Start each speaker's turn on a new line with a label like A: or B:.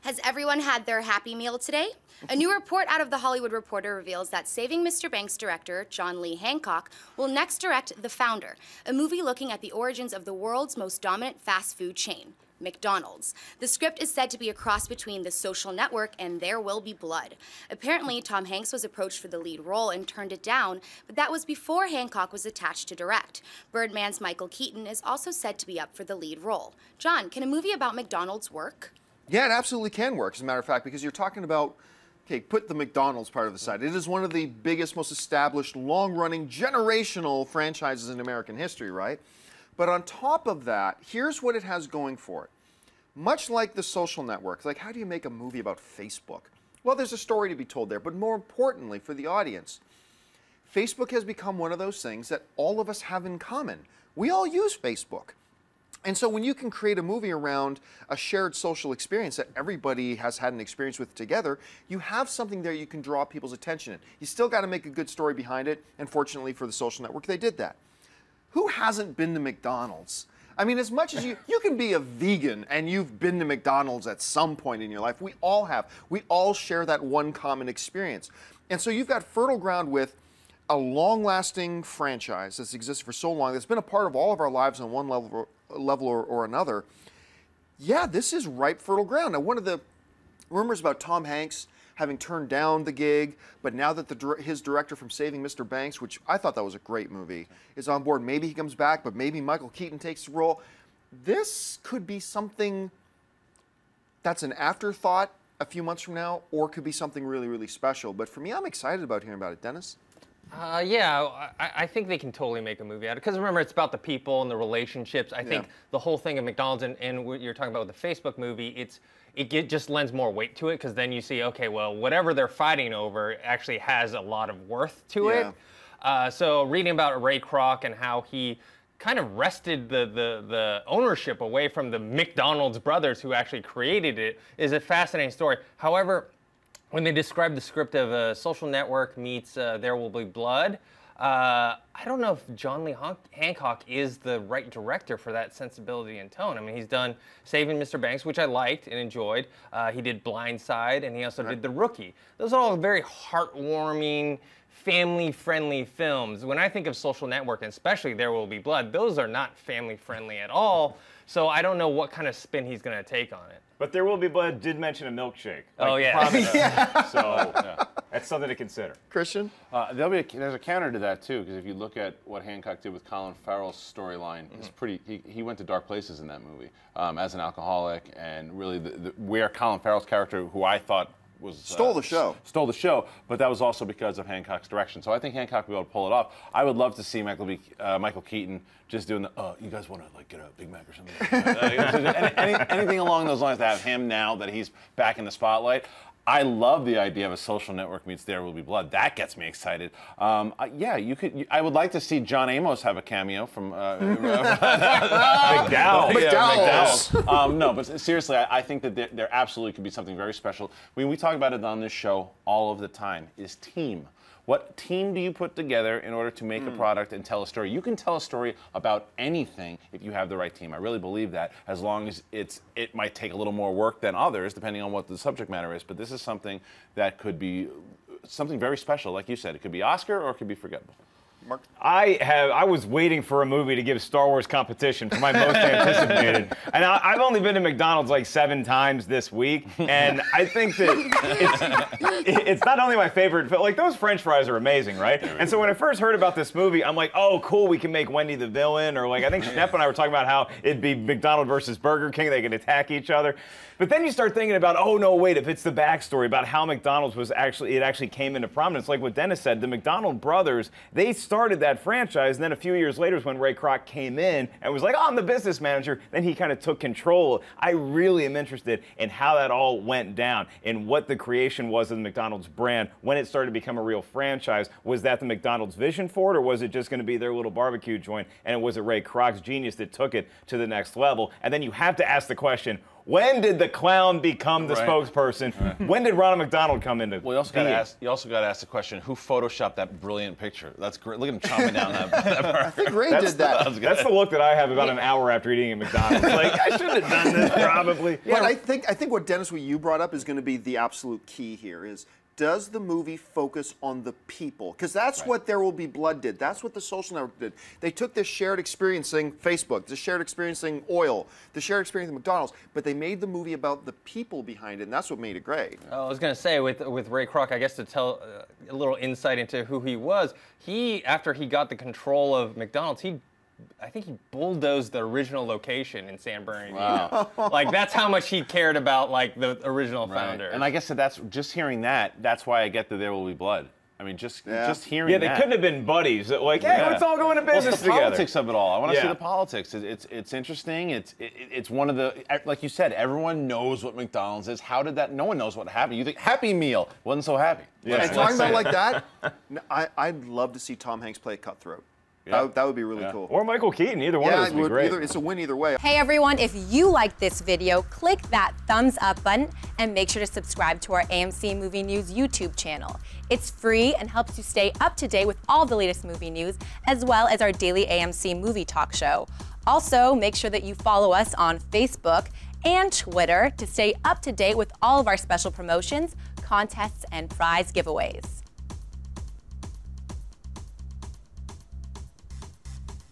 A: Has everyone had their Happy Meal today? A new report out of The Hollywood Reporter reveals that Saving Mr. Banks director John Lee Hancock will next direct The Founder, a movie looking at the origins of the world's most dominant fast food chain, McDonald's. The script is said to be a cross between The Social Network and There Will Be Blood. Apparently, Tom Hanks was approached for the lead role and turned it down, but that was before Hancock was attached to direct. Birdman's Michael Keaton is also said to be up for the lead role. John, can a movie about McDonald's work?
B: Yeah, it absolutely can work, as a matter of fact, because you're talking about, okay, put the McDonald's part of the side. It is one of the biggest, most established, long-running, generational franchises in American history, right? But on top of that, here's what it has going for it. Much like The Social Network, like how do you make a movie about Facebook? Well, there's a story to be told there, but more importantly for the audience, Facebook has become one of those things that all of us have in common. We all use Facebook. And so when you can create a movie around a shared social experience that everybody has had an experience with together, you have something there you can draw people's attention in. You still got to make a good story behind it, and fortunately for The Social Network, they did that. Who hasn't been to McDonald's? I mean, as much as you can be a vegan and you've been to McDonald's at some point in your life. We all have. We all share that one common experience. And so you've got fertile ground with a long-lasting franchise that's existed for so long, that's been a part of all of our lives on one level or another. Yeah, this is ripe, fertile ground. Now, one of the rumors about Tom Hanks having turned down the gig, but now that his director from Saving Mr. Banks, which I thought that was a great movie, is on board, maybe he comes back, but maybe Michael Keaton takes the role. This could be something that's an afterthought a few months from now, or could be something really, really special. But for me, I'm excited about hearing about it. Dennis?
C: Yeah, I think they can totally make a movie out of it. Because remember, it's about the people and the relationships. I think the whole thing of McDonald's and what you're talking about with the Facebook movie, it just lends more weight to it, because then you see, okay, well, whatever they're fighting over actually has a lot of worth to it. So reading about Ray Kroc and how he kind of wrested the ownership away from the McDonald's brothers who actually created it is a fascinating story. However, when they describe the script of a Social Network meets There Will Be Blood, I don't know if John Lee Hancock is the right director for that sensibility and tone. I mean, he's done Saving Mr. Banks, which I liked and enjoyed. He did Blind Side, and he also did The Rookie. Those are all very heartwarming, family-friendly films. When I think of Social Network, and especially There Will Be Blood, those are not family-friendly at all. So I don't know what kind of spin he's going to take on it.
D: But There Will Be Blood did mention a milkshake.
C: Oh, yeah.
D: So that's something to consider.
B: Christian?
E: There's a counter to that, too, because if you look at what Hancock did with Colin Farrell's storyline, it's pretty. He went to dark places in that movie as an alcoholic, and really where Colin Farrell's character, who I thought stole the show, but that was also because of Hancock's direction. So I think Hancock will be able to pull it off. I would love to see Michael Keaton just doing the, you guys want to like get a Big Mac or something? Anything along those lines to have him now that he's back in the spotlight. I love the idea of a Social Network meets There Will Be Blood. That gets me excited. Yeah, you could. I would like to see John Amos have a cameo from McDowell's. No, but seriously, I think that there absolutely could be something very special. We talk about it on this show all of the time, is team. What team do you put together in order to make a product and tell a story? You can tell a story about anything if you have the right team. I really believe that, as long as it might take a little more work than others, depending on what the subject matter is. But this is something that could be something very special. Like you said, it could be Oscar or it could be forgettable.
B: Mark?
D: I was waiting for a movie to give Star Wars competition for my most anticipated. And I've only been to McDonald's like 7 times this week, and I think that it's not only my favorite, but like those French fries are amazing, right? And so when I first heard about this movie, I'm like, oh, cool, we can make Wendy the villain, or like I think Schnepp and I were talking about how it'd be McDonald's versus Burger King, they could attack each other. But then you start thinking about, oh no, wait, if it's the backstory about how McDonald's was actually came into prominence, like what Dennis said, the McDonald brothers, they started that franchise, and then a few years later is when Ray Kroc came in and was like, oh, I'm the business manager. Then he kind of took control. I really am interested in how that all went down and what the creation was of the McDonald's brand when it started to become a real franchise. Was that the McDonald's vision for it, or was it just going to be their little barbecue joint, and was it Ray Kroc's genius that took it to the next level? And then you have to ask the question, When did the clown become the spokesperson? When did Ronald McDonald come into?
E: Well, you also got to ask the question: who photoshopped that brilliant picture? That's great. Look at him chomping down that.
B: I think Ray did that.
D: That's the look that I have about an hour after eating at McDonald's. Like, I should have done this probably.
B: But I think what Dennis, what you brought up is going to be the absolute key here is, does the movie focus on the people? Because that's what There Will Be Blood did. That's what The Social Network did. They took this shared experiencing Facebook, the shared experiencing oil, the shared experiencing McDonald's, but they made the movie about the people behind it, and that's what made it great.
C: I was going to say, with Ray Kroc, I guess to tell a little insight into who he was, after he got the control of McDonald's, I think he bulldozed the original location in San Bernardino.
E: Wow.
C: Like, that's how much he cared about, like, the original founder.
E: And I guess that's just hearing that's why I get that There Will Be Blood. I mean, just hearing
D: that. Yeah, they couldn't have been buddies. Like, hey, let's all go into business
E: the
D: together.
E: Politics of it all. I want to see the politics. It's interesting. It's one of the, like you said, everyone knows what McDonald's is. How did that? No one knows what happened. You think Happy Meal wasn't so happy.
B: Yeah. And talking about like that, I'd love to see Tom Hanks play a cutthroat. That would be really cool.
D: Or Michael Keaton, either one of those would be great.
B: It's a win either way.
F: Hey everyone, if you liked this video, click that thumbs up button and make sure to subscribe to our AMC Movie News YouTube channel. It's free and helps you stay up to date with all the latest movie news, as well as our daily AMC movie talk show. Also, make sure that you follow us on Facebook and Twitter to stay up to date with all of our special promotions, contests, and prize giveaways.